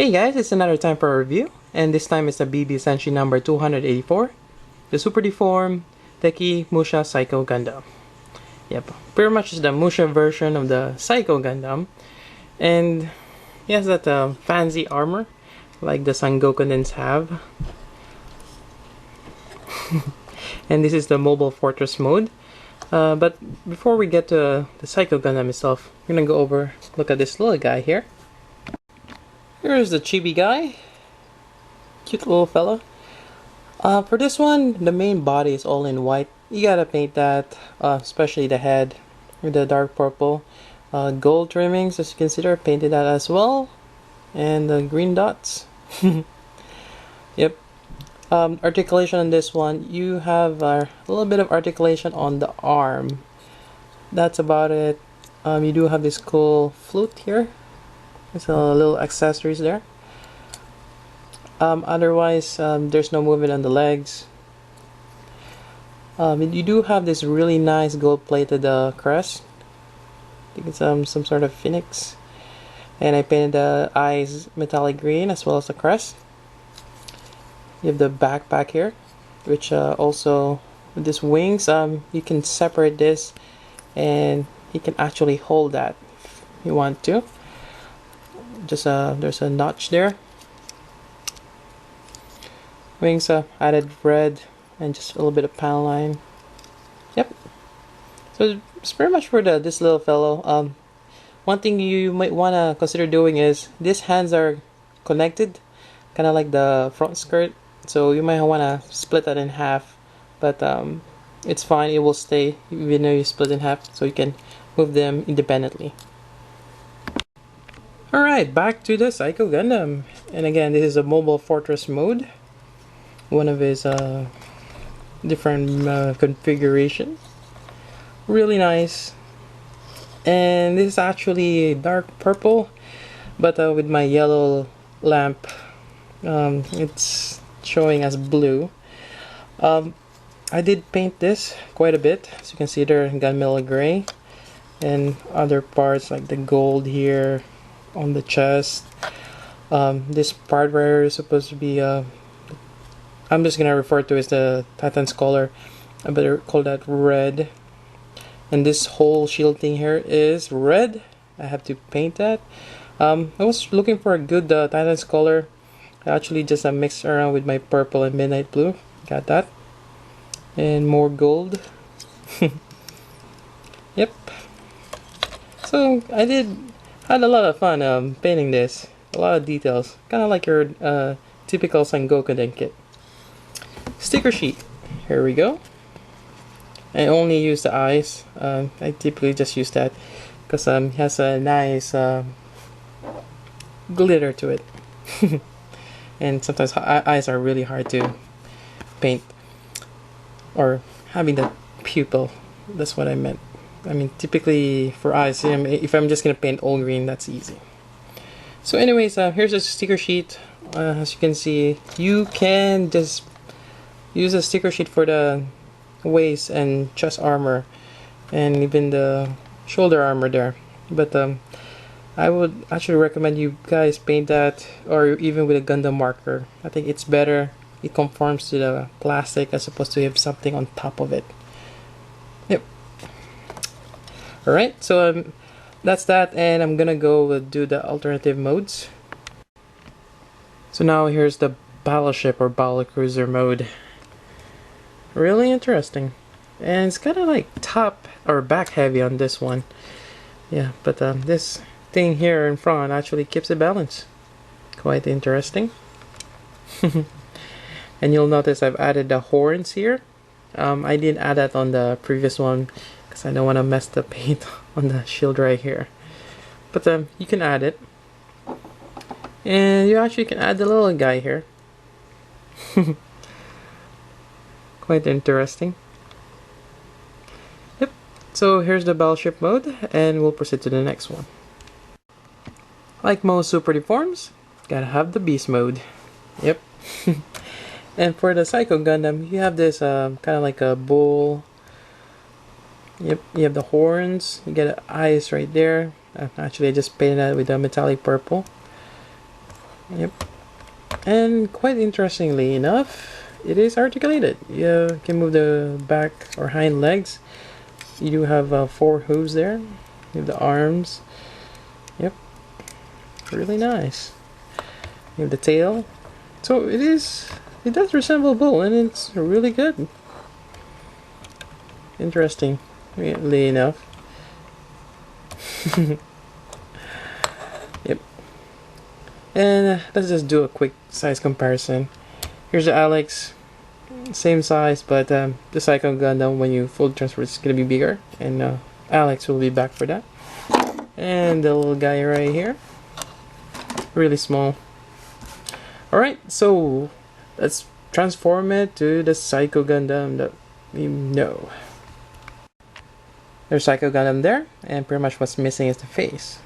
Hey guys, it's another time for a review, and this time it's the BB Senshi number 284, the super deformed Tekki Musha Psycho Gundam. Yep, pretty much is the Musha version of the Psycho Gundam, and he has that fancy armor like the Sangokudens have. And this is the mobile fortress mode. But before we get to the Psycho Gundam itself, we're gonna look at this little guy here. Here's the chibi guy. Cute little fella. For this one, the main body is all in white. You gotta paint that, especially the head with the dark purple. Gold trimmings, as you can see there, painted that as well. And the green dots. Yep. Articulation on this one, you have a little bit of articulation on the arm. That's about it. You do have this cool flute here. There's a little accessories there. Otherwise, there's no movement on the legs. You do have this really nice gold-plated crest. I think it's some sort of phoenix. And I painted the eyes metallic green as well as the crest. You have the backpack here, which also with these wings, you can separate this, and you can actually hold that if you want to. Just there's a notch there. Wings added red and just a little bit of panel line. Yep. So it's pretty much for this little fellow. One thing you might want to consider doing is these hands are connected, kind of like the front skirt. So you might want to split that in half, but it's fine. It will stay even though you split in half, so you can move them independently. Alright, back to the Psycho Gundam. And again, this is a mobile fortress mode. One of his different configuration. Really nice. And this is actually dark purple, but with my yellow lamp, it's showing as blue. I did paint this quite a bit. As you can see there, gunmetal gray. And other parts like the gold here on the chest. This part right here is supposed to be I'm just gonna refer to as the Titan's color. I better call that red. And this whole shield thing here is red. I have to paint that. I was looking for a good Titan's color. I actually just mixed around with my purple and midnight blue. Got that. And more gold. Yep. So I had a lot of fun painting this. A lot of details, kind of like your typical Sangokuden kit. Sticker sheet. Here we go. I only use the eyes. I typically just use that because it has a nice glitter to it. And sometimes eyes are really hard to paint, or having the pupil. That's what I meant. I mean, typically for eyes, if I'm just gonna paint all green, that's easy. So anyways, here's a sticker sheet. As you can see, you can just use a sticker sheet for the waist and chest armor, and even the shoulder armor there. But I would actually recommend you guys paint that, or even with a Gundam marker. I think it's better. It conforms to the plastic as opposed to have something on top of it. Yep. Alright, so that's that, and I'm gonna go do the alternative modes. So now here's the Battleship or Battlecruiser mode. Really interesting. And it's kind of like top or back heavy on this one. Yeah, but this thing here in front actually keeps it balanced. Quite interesting. And you'll notice I've added the horns here. I didn't add that on the previous one because I don't want to mess the paint on the shield right here. But you can add it. And you actually can add the little guy here. Quite interesting. Yep. So here's the Battleship mode, and we'll proceed to the next one. Like most super deforms, gotta have the Beast mode. Yep. And for the Psycho Gundam, you have this kind of like a bull. Yep, you have the horns. You get eyes right there. Actually, I just painted that with a metallic purple. Yep. And quite interestingly enough, it is articulated. You can move the back or hind legs. You do have 4 hooves there. You have the arms. Yep. Really nice. You have the tail. So it does resemble a bull, and it's really good. Interesting, weirdly enough. Yep. And let's just do a quick size comparison. Here's the Alex, same size, but the Psycho Gundam, when you full transfer, it's gonna be bigger, and Alex will be back for that. And the little guy right here, really small. Alright, so let's transform it to the Psycho Gundam that we know. There's Psycho Gundam there, and pretty much what's missing is the face.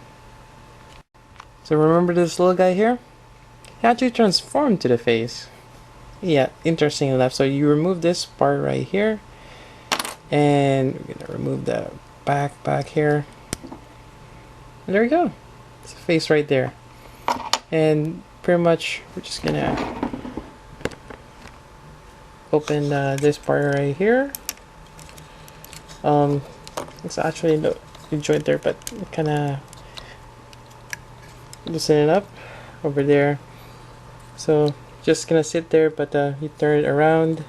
So remember this little guy here? He actually transformed to the face. Yeah, interesting enough. So you remove this part right here, and we're gonna remove the back here. And there we go. It's a face right there. And pretty much we're just gonna open this part right here. It's actually no joint there, but kind of loosen it up over there. So just gonna sit there, but you turn it around.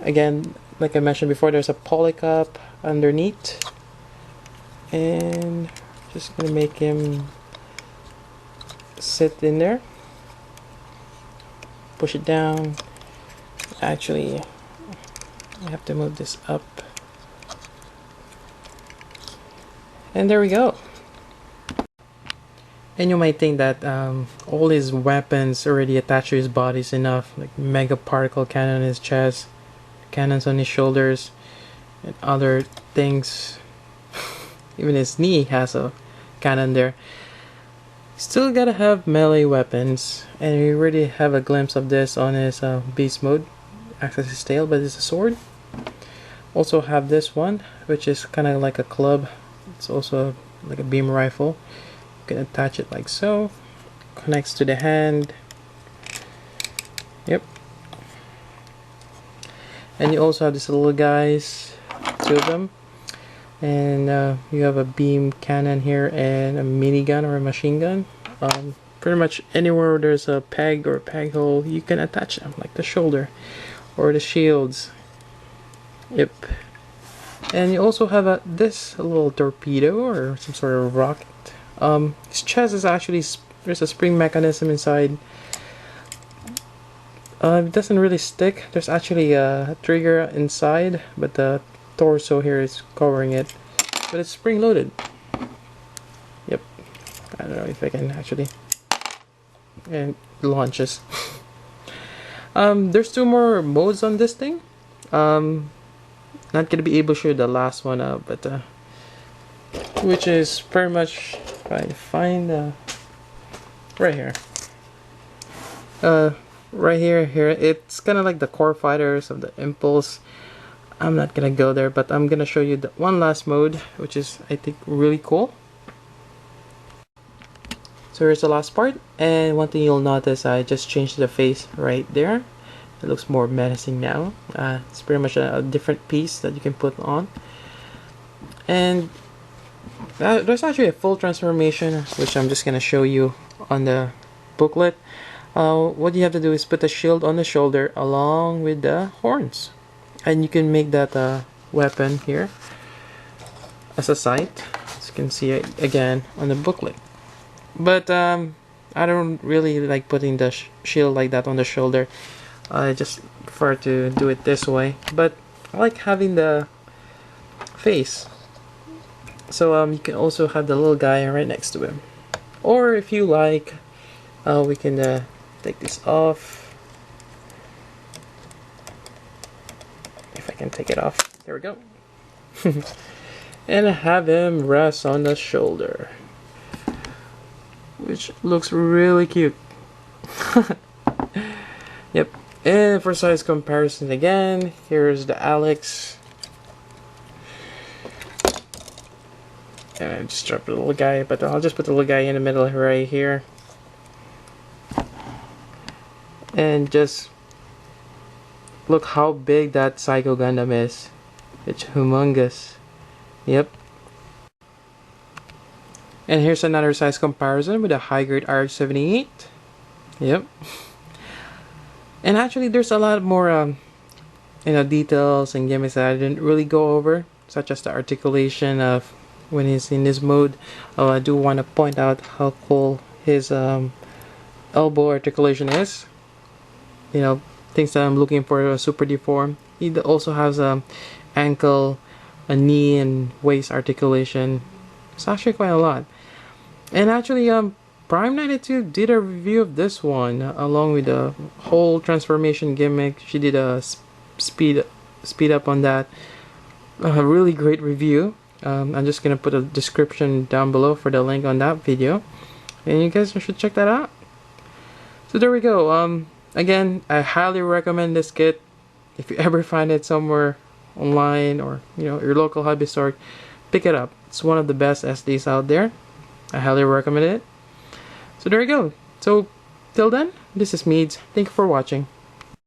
Again, like I mentioned before, there's a poly cup underneath, and just gonna make him sit in there. Push it down. Actually, I have to move this up. And there we go. And you might think that all his weapons already attached to his body is enough, like mega particle cannon on his chest, cannons on his shoulders, and other things. Even his knee has a cannon there. Still gotta have melee weapons, and we already have a glimpse of this on his beast mode. Access his tail, but it's a sword. Also have this one, which is kind of like a club. It's also like a beam rifle. You can attach it like so. Connects to the hand. Yep. And you also have these little guys, 2 of them. And you have a beam cannon here and a minigun or a machine gun. Pretty much anywhere there's a peg or a peg hole, you can attach them, like the shoulder or the shields. Yep. And you also have this little torpedo or some sort of rocket. His chest is actually, there's a spring mechanism inside. It doesn't really stick. There's actually a trigger inside, but the torso here is covering it. But it's spring loaded. Yep. I don't know if I can actually. And it launches. There's 2 more modes on this thing. Not gonna be able to show the last one out, but which is pretty much, if I find right here. Right here, it's kind of like the core fighters of the Impulse. I'm not gonna go there, but I'm gonna show you the one last mode, which is, I think, really cool. So here's the last part, and one thing you'll notice, I just changed the face right there. It looks more menacing now. It's pretty much a different piece that you can put on. And there's actually a full transformation, which I'm just gonna show you on the booklet. What you have to do is put the shield on the shoulder along with the horns, and you can make that weapon here as a sight, as you can see it again on the booklet. But I don't really like putting the shield like that on the shoulder. I just prefer to do it this way, but I like having the face. So you can also have the little guy right next to him, or if you like, we can take this off. If I can take it off, there we go. And have him rest on the shoulder, which looks really cute. Yep. And for size comparison again, here's the Alex. And I just dropped the little guy, but I'll just put the little guy in the middle right here. And just look how big that Psycho Gundam is. It's humongous. Yep. And here's another size comparison with a high grade RH-78. Yep. And actually there's a lot more details and gimmicks that I didn't really go over, such as the articulation of when he's in this mode. Oh, I do want to point out how cool his elbow articulation is. You know, things that I'm looking for a super deform. He also has a ankle, a knee, and waist articulation. It's actually quite a lot. And actually, Prime 92 did a review of this one along with the whole transformation gimmick. She did a speed up on that. A really great review. I'm just gonna put a description down below for the link on that video, and you guys should check that out. So there we go. Again, I highly recommend this kit. If you ever find it somewhere online or your local hobby store, pick it up. It's one of the best SDs out there. I highly recommend it. So there you go. So till then, this is Meads. Thank you for watching.